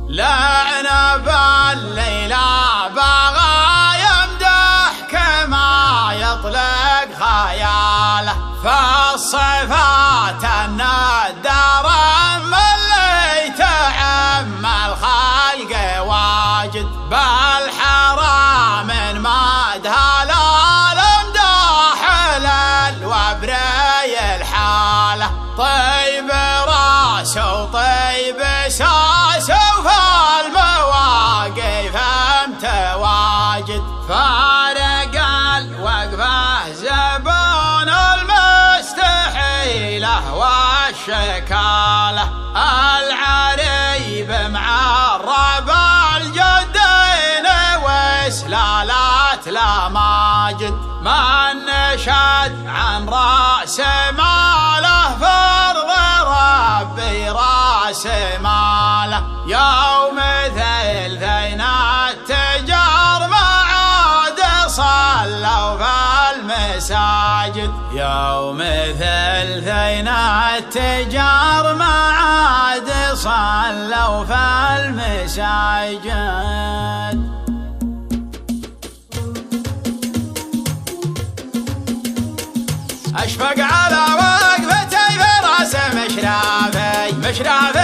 لعنا بالليلة بغى يمدح كما يطلق خياله، فالصفات الندارة اللي تعم الخلق واجد، بالحرام مدها الامداح للوبري الحاله، طيب راس وطيب ساس وفي المواقف متواجد، فارق الوقفه زبون المستحيله والشكاله، العريب معرب الجدين وسلالات لا ماجد، من نشد عن راس ماله فرض ربي راس ماله، يوم ثلثين التجار ما عاد صلوا في المساجد، يوم ثلثين التجار ما عاد صلوا في المساجد. أشفق على وقفتي في راس مشرافي